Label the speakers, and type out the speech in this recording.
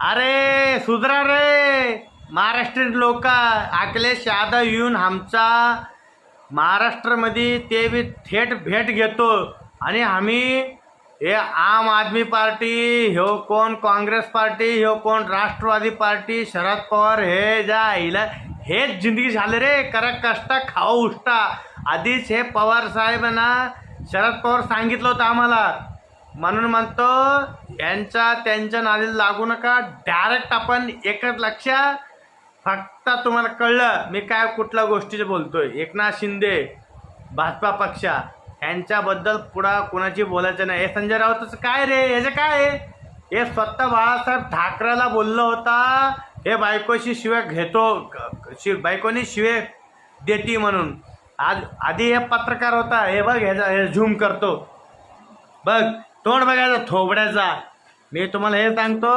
Speaker 1: अरे सुधरा रे महाराष्ट्रीयन लोक. अखिलेश यादव येऊन आमचा महाराष्ट्रामध्ये ते बी थेट भेट घेतो आणि आम्ही हे आम आदमी पार्टी, ह्यो कोण काँग्रेस पार्टी, ह्यो कोण राष्ट्रवादी पार्टी, शरद पवार, हे ज्या हिला हेच जिंदगी झाले रे. करा कष्ट खाओ उष्टा. आधीच हे पवार साहेबांना शरद पवार सांगितलं होतं आम्हाला. म्हणून म्हणतो त्यांच्या नादीला लागू नका. डायरेक्ट आपण एकच लक्ष. फक्त तुम्हाला कळलं मी काय कुठल्या गोष्टीचे बोलतोय. एकनाथ शिंदे भाजपा पक्ष यांच्याबद्दल पुढं कुणाची बोलायचं नाही. हे संजय राऊतचं काय रे, ह्याचं काय? हे स्वतः बाळासाहेब ठाकरेला बोललं होता हे बायकोशी शिवे घेतो, बायकोनी शिवे देती म्हणून. आज आधी हे पत्रकार होता. हे बघ ह्याचा हे झूम करतो बघ, तोंड बघायचं थोबड्याचा. मी तुम्हाला हे सांगतो